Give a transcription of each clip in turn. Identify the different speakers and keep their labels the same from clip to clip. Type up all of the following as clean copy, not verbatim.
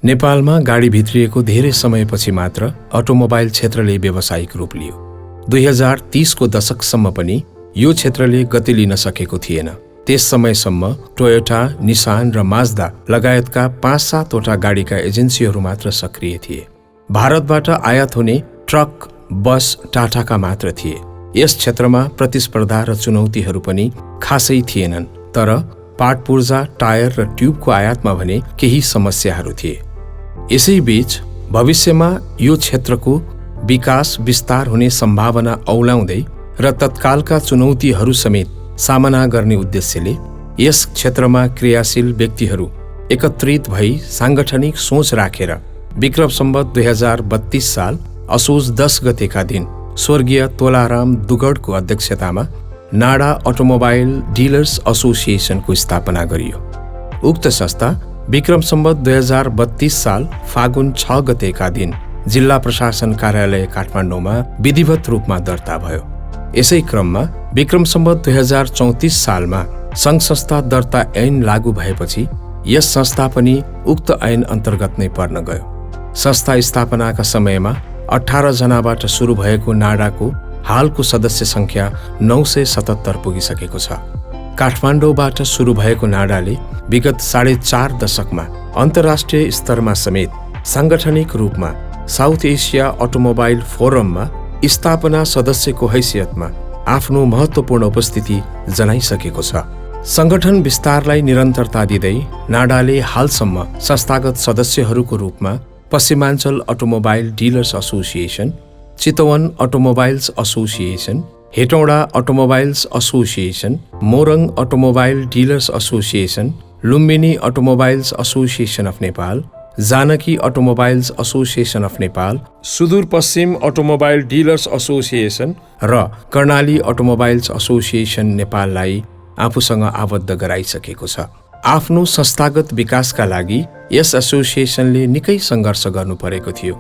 Speaker 1: नेपालमा गाडी भित्रिएको धेरै समयपछि मात्र अटोमोबाइल क्षेत्रले व्यावसायिक रूप लियो। 2030 को दशकसम्म पनि यो क्षेत्रले गति लिन सकेको थिएन। त्यस समयसम्म टोयोटा, निसान र माज्दा लगायतका 5-7 वटा गाडीका एजेन्सीहरू मात्र सक्रिय थिए। भारतबाट आयात हुने ट्रक, बस टाटाका मात्र थिए। यस क्षेत्रमा प्रतिस्पर्धा र चुनौतीहरू पनि खासै थिएनन्, तर पार्ट-पुर्जा, टायर र ट्युबको आयातमा भने केही समस्याहरू थिए। यसैबीच भविष्यमा यो क्षेत्रको विकास विस्तार हुने सम्भावना औलाउँदै र तत्कालका चुनौतीहरू समेत सामना गर्ने उद्देश्यले यस क्षेत्रमा क्रियाशील व्यक्तिहरू एकत्रित भई सांगठनिक सोच राखेर विक्रम सम्वत 2032 साल असोज 10 गतेका दिन स्वर्गीय तोलाराम दुगडको अध्यक्षतामा नाडा अटोमोबाइल डिलर्स एसोसिएसनको स्थापना गरियो। उक्त संस्था विक्रम सम्वत 2032 साल फागुन 6 गतेका दिन जिल्ला प्रशासन कार्यालय काठमाडौँमा विधिवत रूपमा दर्ता भयो। यसै क्रममा विक्रम सम्वत 2034 सालमा सङ्घ संस्था दर्ता ऐन लागू भएपछि यस संस्था पनि उक्त ऐन अन्तर्गत नै पर्न गयो। संस्था स्थापनाका समयमा 18 जनाबाट सुरु भएको नाडाको हालको सदस्य संख्या 977 पुगिसकेको छ। काठमाडौँबाट सुरु भएको नाडाले विगत 4.5 दशकमा अन्तर्राष्ट्रिय स्तरमा समेत सांगठनिक रूपमा साउथ एसिया अटोमोबाइल फोरममा स्थापना सदस्यको हैसियतमा आफ्नो महत्त्वपूर्ण उपस्थिति जनाइसकेको छ। संगठन विस्तारलाई निरन्तरता दिँदै नाडाले हालसम्म संस्थागत सदस्यहरूको रूपमा Paschimanchal automobile dealers association, Chitwan automobiles association, Hetauda automobiles association, Morang automobile dealers association, Lumbini automobiles association of Nepal, Janaki automobiles association of Nepal, Sudurpashchim automobile dealers association र कर्णाली अटोमोबाइल्स एसोसिएसन नेपाललाई आफूसँग आबद्ध गराइसकेको छ। आफ्नो संस्थागत विकासका लागि यस एसोसिएसनले निकै सङ्घर्ष गर्नु परेको थियो।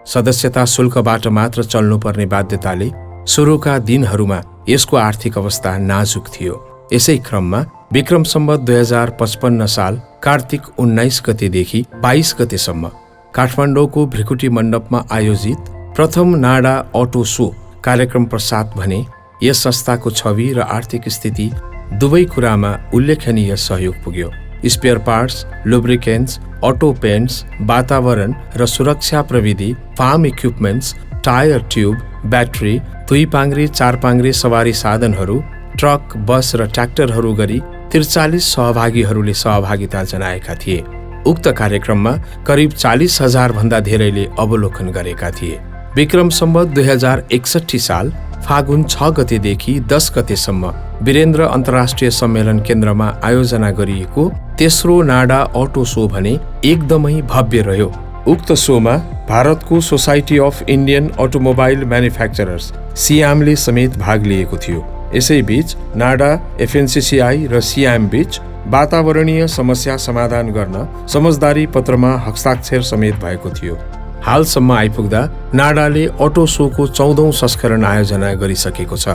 Speaker 1: सदस्यता शुल्कबाट मात्र चल्नुपर्ने बाध्यताले सुरुका दिनहरूमा यसको आर्थिक अवस्था नाजुक थियो। यसै क्रममा विक्रम सम्वत 2055 साल कार्तिक 19 गतेदेखि 22 गतेसम्म काठमाडौँको भृकुटी मण्डपमा आयोजित प्रथम नाडा अटो सो कार्यक्रम पश्चात भने यस संस्थाको छवि र आर्थिक स्थिति दुवै कुरामा उल्लेखनीय सहयोग पुग्यो। Spare parts, lubricants, auto paints, वातावरण र सुरक्षा प्रविधि, farm equipments, tyre tube, battery, 2 पाङ्ग्रे 4 पाङ्ग्रे सवारी साधनहरू, ट्रक, बस र ट्र्याक्टरहरू गरी 43 सहभागीहरूले सहभागिता जनाएका थिए। उक्त कार्यक्रममा करिब 40,000 भन्दा धेरैले अवलोकन गरेका थिए। विक्रम सम्वत 2061 साल फागुन 6 गतेदेखि 10 गतेसम्म वीरेन्द्र अन्तर्राष्ट्रिय सम्मेलन केन्द्रमा आयोजना गरिएको तेस्रो नाडा अटो सो भने एकदमै भव्य रह्यो। उक्त सोमा भारतको society of Indian automobile manufacturers सियामले समेत भाग लिएको थियो। यसैबीच नाडा, एफएनसिसिआई र सियाम बीच वातावरणीय समस्या समाधान गर्न समझदारी पत्रमा हस्ताक्षर समेत भएको थियो। हालसम्म आइपुग्दा नाडाले अटो सोको 14औं संस्करण आयोजना गरिसकेको छ।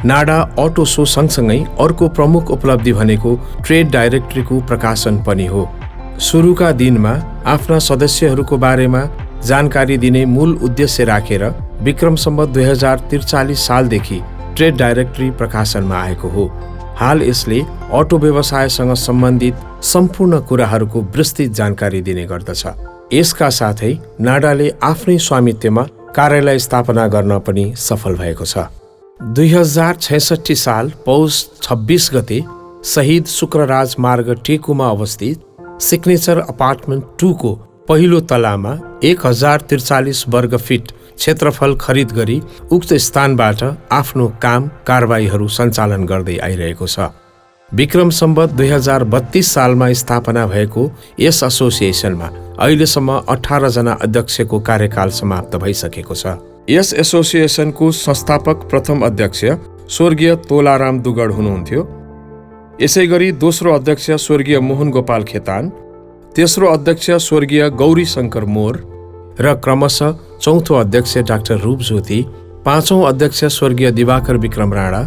Speaker 1: नाडा अटो सो सँगसँगै अर्को प्रमुख उपलब्धि भनेको ट्रेड डाइरेक्टरीको प्रकाशन पनि हो। सुरुका दिनमा आफ्ना सदस्यहरूको बारेमा जानकारी दिने मूल उद्देश्य राखेर विक्रम सम्वत 2043 सालदेखि ट्रेड डाइरेक्टरी प्रकाशनमा आएको हो। हाल यसले अटो व्यवसायसँग सम्बन्धित सम्पूर्ण कुराहरूको विस्तृत जानकारी दिने गर्दछ। यसका साथै नाडाले आफ्नै स्वामित्वमा कार्यालय स्थापना गर्न पनि सफल भएको छ। 2066 साल पौष 26 गते शहीद शुक्रराज मार्ग टेकुमा अवस्थित सिग्नेचर अपार्टमेन्ट 2 को पहिलो तलामा 1043 वर्ग फिट क्षेत्रफल खरिद गरी उक्त स्थानबाट आफ्नो काम कारबाहीहरू सञ्चालन गर्दै आइरहेको छ। विक्रम सम्वत 2032 सालमा स्थापना भएको यस एसोसिएसनमा अहिलेसम्म 18 जना अध्यक्षको कार्यकाल समाप्त भइसकेको छ। यस एसोसिएसनको संस्थापक प्रथम अध्यक्ष स्वर्गीय तोलाराम दुगड हुनुहुन्थ्यो। यसै गरी दोस्रो अध्यक्ष स्वर्गीय मोहन गोपाल खेतान, तेस्रो अध्यक्ष स्वर्गीय गौरी शङ्कर मोर र क्रमशः चौथो अध्यक्ष डाक्टर रूपज्योति, पाँचौं अध्यक्ष स्वर्गीय दिवाकर विक्रम राणा,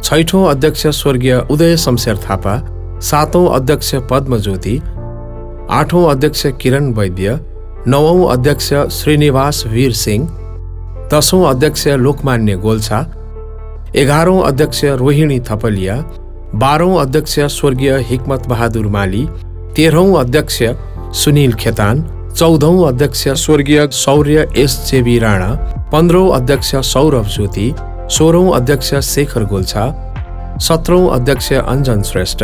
Speaker 1: छैठौं अध्यक्ष स्वर्गीय उदय शमशेर थापा, सातौं अध्यक्ष पद्मज्योति, आठौं अध्यक्ष किरण वैद्य, 9औं अध्यक्ष श्रीनिवास वीर सिंह, 10औं अध्यक्ष लोकमान्य गोल्छा, 11औं अध्यक्ष रोहिणी थपलिया, 12औं अध्यक्ष स्वर्गीय हिक्मत बहादुर माली, 13औं अध्यक्ष सुनिल खेतान, 14औं अध्यक्ष स्वर्गीय शौर्य एस.जे.बी. राणा, 15औं अध्यक्ष सौरभ ज्योति, 16औं अध्यक्ष शेखर गोल्छा, 17औं अध्यक्ष अञ्जन श्रेष्ठ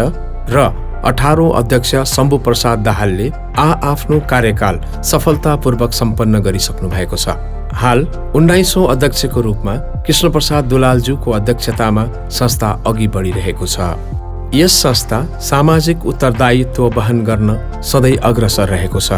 Speaker 1: र 18औं अध्यक्ष शम्भु प्रसाद दाहालले आफ्नो कार्यकाल सफलतापूर्वक सम्पन्न गरिसक्नु भएको छ। हाल 19औं अध्यक्षको रूपमा कृष्णप्रसाद दुलालज्यूको अध्यक्षतामा संस्था अघि बढिरहेको छ। यस संस्था सामाजिक उत्तरदायित्व वहन गर्न सधैँ अग्रसर रहेको छ।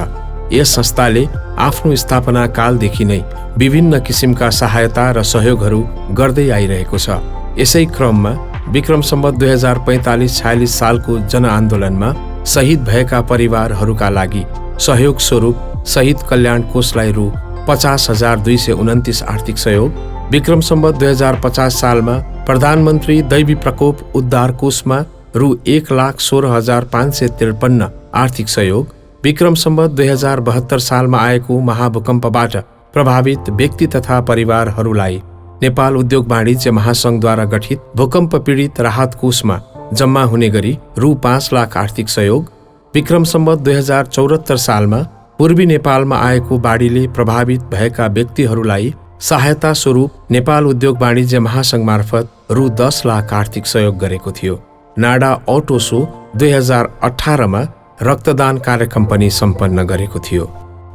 Speaker 1: यस संस्थाले आफ्नो स्थापना कालदेखि नै विभिन्न किसिमका सहायता र सहयोगहरू गर्दै आइरहेको छ। यसै क्रममा विक्रम सम्वत 2045-46 सालको जनआन्दोलनमा शहीद भएका परिवारहरूका लागि सहयोग स्वरूप शहीद कल्याण कोषलाई रु 50,229 आर्थिक सहयोग, विक्रम सम्वत 2050 सालमा प्रधानमन्त्री दैवी प्रकोप उद्धार कोषमा रु 1,16,553 आर्थिक सहयोग, विक्रम सम्वत 2072 सालमा आएको महाभूकम्पबाट प्रभावित व्यक्ति तथा परिवारहरूलाई नेपाल उद्योग वाणिज्य महासंघद्वारा गठित भूकम्प पीडित राहत कोषमा जम्मा हुने गरी रु 5 लाख आर्थिक सहयोग, विक्रम सम्वत 2074 सालमा पूर्वी नेपालमा आएको बाढीले प्रभावित भएका व्यक्तिहरूलाई सहायता स्वरूप नेपाल उद्योग वाणिज्य महासंघ मार्फत रु 10 लाख आर्थिक सहयोग गरेको थियो। नाडा अटो सो 2018मा रक्तदान कार्यक्रम पनि सम्पन्न गरेको थियो।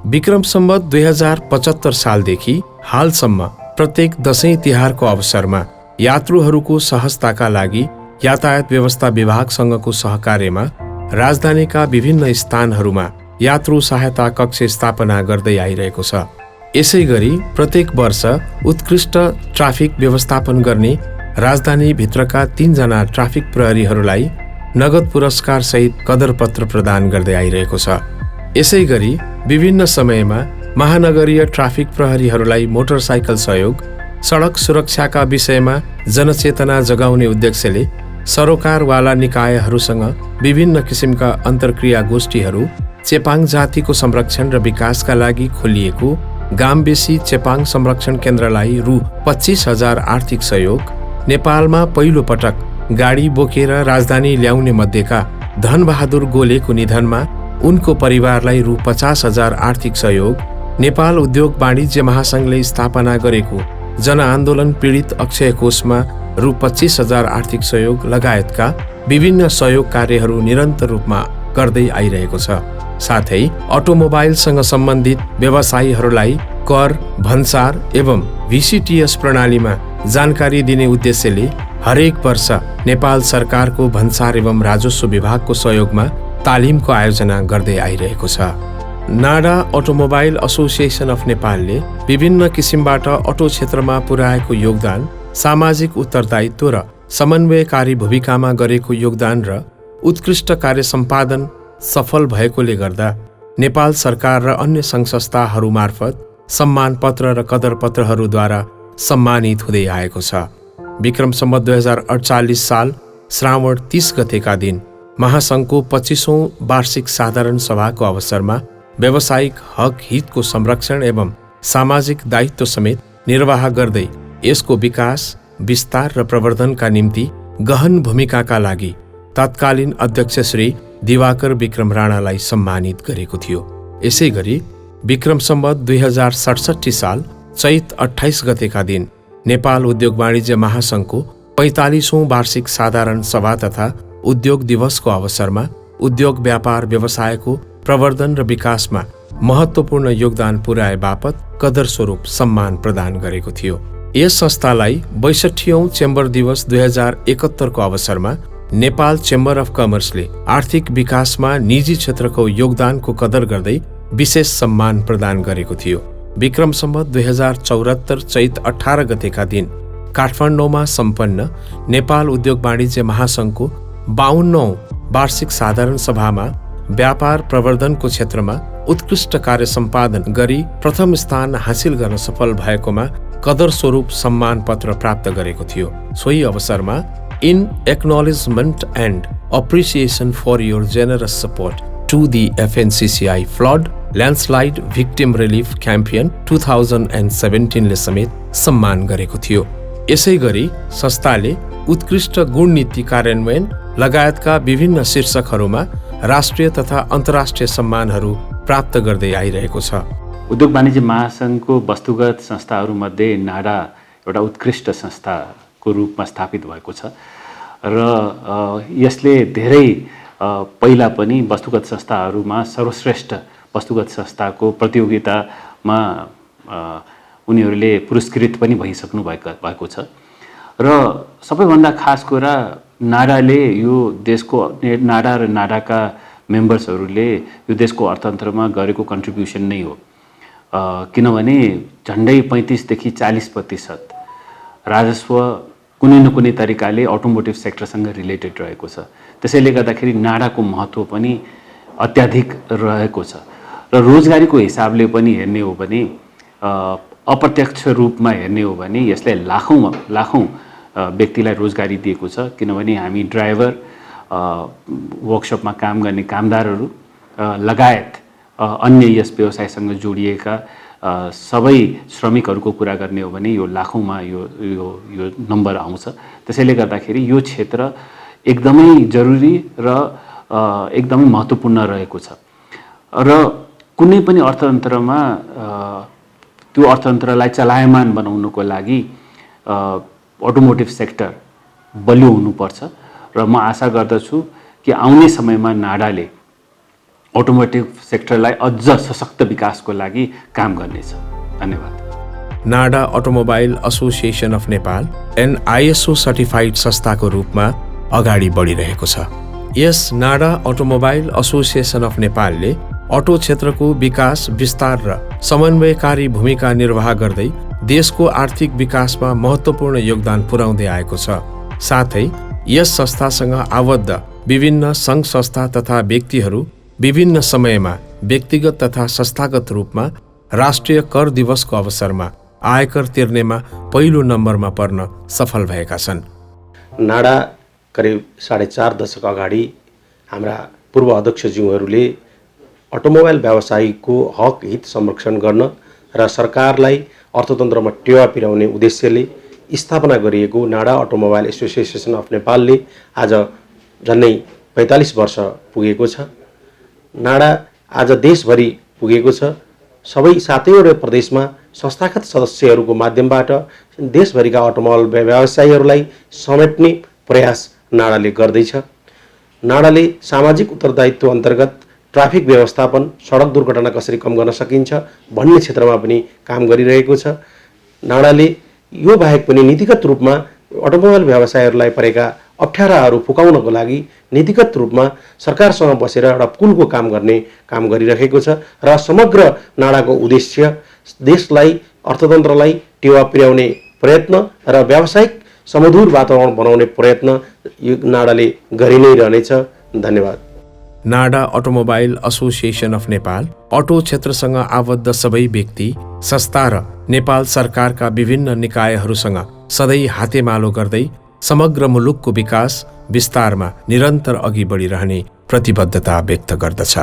Speaker 1: विक्रम सम्वत 2075 सालदेखि हालसम्म प्रत्येक दशैं तिहारको अवसरमा यात्रुहरूको सहजताका लागि यातायात व्यवस्था विभागसँगको सहकार्यमा राजधानीका विभिन्न स्थानहरूमा यात्रु सहायता कक्ष स्थापना गर्दै आइरहेको छ। यसै गरी प्रत्येक वर्ष उत्कृष्ट ट्राफिक व्यवस्थापन गर्ने राजधानी भित्रका 3 जना ट्राफिक प्रहरीहरूलाई नगद पुरस्कार सहित कदरपत्र प्रदान गर्दै आइरहेको छ। यसै गरी विभिन्न समयमा महानगरीय ट्राफिक प्रहरीहरूलाई मोटरसाइकल सहयोग, सडक सुरक्षाका विषयमा जनचेतना जगाउने उद्देश्यले सरोकारवाला निकायहरूसँग विभिन्न किसिमका अन्तर्क्रिया गोष्ठीहरू, चेपाङ जातिको संरक्षण र विकासका लागि खोलिएको गामबेसी चेपाङ संरक्षण केन्द्रलाई रु 25,000 आर्थिक सहयोग, नेपालमा पहिलो पटक गाडी बोकेर राजधानी ल्याउने मध्येका धनबहादुर गोलेको निधनमा उनको परिवारलाई रु 50,000 आर्थिक सहयोग, नेपाल उद्योग वाणिज्य महासंघले स्थापना गरेको जनआन्दोलन पीडित अक्षय कोषमा रु 25,000 आर्थिक सहयोग लगायतका विभिन्न सहयोग कार्यहरू निरन्तर रूपमा गर्दै आइरहेको छ। साथै अटोमोबाइलसँग सम्बन्धित व्यवसायीहरूलाई कर, भन्सार एवं VCTS प्रणालीमा जानकारी दिने उद्देश्यले हरेक वर्ष नेपाल सरकारको भन्सार एवं राजस्व विभागको सहयोगमा तालिमको आयोजना गर्दै आइरहेको छ। नाडा अटोमोबाइल एसोसिएसन अफ नेपालले विभिन्न किसिमबाट अटो क्षेत्रमा पुर्याएको योगदान, सामाजिक उत्तरदायित्व र समन्वयकारी भूमिकामा गरेको योगदान र उत्कृष्ट कार्य सम्पादन सफल भएकोले गर्दा नेपाल सरकार र अन्य सङ्घ संस्थाहरू मार्फत सम्मान पत्र र कदर पत्रहरूद्वारा सम्मानित हुँदै आएको छ। विक्रम सम्वत 2048 साल श्रावण 30 गतेका दिन महासंघको 25औं वार्षिक साधारण सभाको अवसरमा व्यावसायिक हक हितको संरक्षण एवं सामाजिक दायित्व समेत निर्वाह गर्दै यसको विकास, विस्तार र प्रवर्धनका निम्ति गहन भूमिकाका लागि तत्कालीन अध्यक्ष श्री दिवाकर विक्रम राणालाई सम्मानित गरेको थियो। यसै गरी विक्रम सम्वत 2067 साल चैत 28 गतेका दिन नेपाल उद्योग वाणिज्य महासंघको 45औं वार्षिक साधारण सभा तथा उद्योग दिवसको अवसरमा उद्योग व्यापार व्यवसायको प्रवर्धन र विकासमा महत्त्वपूर्ण योगदान पुर्याए बापत कदर स्वरूप सम्मान प्रदान गरेको थियो। यस संस्थालाई 62औं चेम्बर दिवस 2071 को अवसरमा नेपाल चेम्बर अफ कमर्सले आर्थिक विकासमा निजी क्षेत्रको योगदानको कदर गर्दै विशेष सम्मान प्रदान गरेको थियो। विक्रम सम्वत 2074 चैत 18 गतेका दिन काठमाडौँमा सम्पन्न नेपाल उद्योग वाणिज्य महासंघको 52औं वार्षिक साधारण सभामा व्यापार प्रवर्धनको क्षेत्रमा उत्कृष्ट कार्य सम्पादन गरी प्रथम स्थान हासिल गर्न सफल भएकोमा कदर स्वरूप सम्मान पत्र प्राप्त गरेको थियो। सोही अवसरमा in acknowledgement and appreciation for your generous support to the FNCCI flood landslide victim relief campaign 2017ले समेत सम्मान गरेको थियो। यसै गरी संस्थाले उत्कृष्ट गुणनीति कार्यान्वयन लगायतका विभिन्न शीर्षकहरूमा राष्ट्रिय तथा अन्तर्राष्ट्रिय सम्मानहरू प्राप्त गर्दै आइरहेको छ।
Speaker 2: उद्योग वाणिज्य महासङ्घको वस्तुगत संस्थाहरूमध्ये नाडा एउटा उत्कृष्ट संस्थाको रूपमा स्थापित भएको छ र यसले धेरै पहिला पनि वस्तुगत संस्थाहरूमा सर्वश्रेष्ठ वस्तुगत संस्थाको प्रतियोगितामा उनीहरूले पुरस्कृत पनि भइसक्नु भएको छ र सबैभन्दा खास कुरा नाडाले यो देशको नाडा र नाडाका मेम्बर्सहरूले यो देशको अर्थतन्त्रमा गरेको कन्ट्रिब्युसन नै हो। किनभने झन्डै 35 देखि 40% राजस्व कुनै न कुनै तरिकाले अटोमोटिभ सेक्टरसँग रिलेटेड रहेको छ। त्यसैले गर्दाखेरि नाडाको महत्त्व पनि अत्याधिक रहेको छ र रोजगारीको हिसाबले पनि हेर्ने हो भने अप्रत्यक्ष रूपमा हेर्ने हो भने यसले लाखौं व्यक्तिलाई रोजगारी दिएको छ। किनभने हामी ड्राइभर, वर्कसपमा काम गर्ने कामदारहरू लगायत अन्य यस व्यवसायसँग जोडिएका सबै श्रमिकहरूको कुरा गर्ने हो भने यो लाखौंमा यो नम्बर आउँछ। त्यसैले गर्दाखेरि यो क्षेत्र एकदमै जरुरी र एकदमै महत्त्वपूर्ण रहेको छ र कुनै पनि अर्थतन्त्रमा त्यो अर्थतन्त्रलाई चलायमान बनाउनको लागि अटोमोटिभ सेक्टर बलियो हुनुपर्छ र म आशा गर्दछु कि आउने समयमा नाडाले अटोमोटिभ सेक्टरलाई अझ सशक्त विकासको लागि काम गर्नेछ। धन्यवाद।
Speaker 1: NADA automobile association of Nepal ISO certified संस्थाको रूपमा अगाडि बढिरहेको छ। यस नाडा अटोमोबाइल एसोसिएसन अफ नेपालले अटो क्षेत्रको विकास, विस्तार र समन्वयकारी भूमिका निर्वाह गर्दै देशको आर्थिक विकासमा महत्त्वपूर्ण योगदान पुर्याउँदै आएको छ। साथै यस संस्थासँग आबद्ध विभिन्न सङ्घ संस्था तथा व्यक्तिहरू विभिन्न समयमा व्यक्तिगत तथा संस्थागत रूपमा राष्ट्रिय कर दिवसको अवसरमा आयकर तिर्नेमा पहिलो नम्बरमा पर्न सफल भएका छन्।
Speaker 3: नाडा करिब 4.5 दशक अगाडि हाम्रा पूर्व अध्यक्षज्यूहरूले अटोमोबाइल व्यवसायीको हक हित संरक्षण गर्न र सरकारलाई अर्थतन्त्रमा टेवा पुर्याउने उद्देश्यले स्थापना गरिएको नाडा अटोमोबाइल एसोसिएसन अफ नेपालले आज झन्डै 45 वर्ष पुगेको छ। नाडा आज देशभरि पुगेको छ। सबै 7वटा प्रदेशमा संस्थागत सदस्यहरूको माध्यमबाट देशभरिका अटोमोबाइल व्यवसायीहरूलाई समेट्ने प्रयास नाडाले गर्दैछ। नाडाले सामाजिक उत्तरदायित्व अन्तर्गत ट्राफिक व्यवस्थापन, सडक दुर्घटना कसरी कम गर्न सकिन्छ भन्ने क्षेत्रमा पनि काम गरिरहेको छ। नाडाले यो बाहेक पनि नीतिगत रूपमा अटोमोबाइल व्यवसायीहरूलाई परेका अप्ठ्याराहरू फुकाउनको लागि नीतिगत रूपमा सरकारसँग बसेर एउटा पुलको काम गर्ने काम गरिरहेको छ र समग्र नाडाको उद्देश्य देशलाई, अर्थतन्त्रलाई टेवा पुर्याउने प्रयत्न र व्यावसायिक समधुर वातावरण बनाउने प्रयत्न यो नाडाले गरि नै रहनेछ। धन्यवाद।
Speaker 1: NADA automobile association of Nepal auto क्षेत्रसँग आबद्ध सबै व्यक्ति, संस्था र नेपाल सरकारका विभिन्न निकायहरूसँग सधैँ हातेमालो गर्दै समग्र मुलुकको विकास, विस्तारमा निरन्तर अघि बढिरहने प्रतिबद्धता व्यक्त गर्दछ।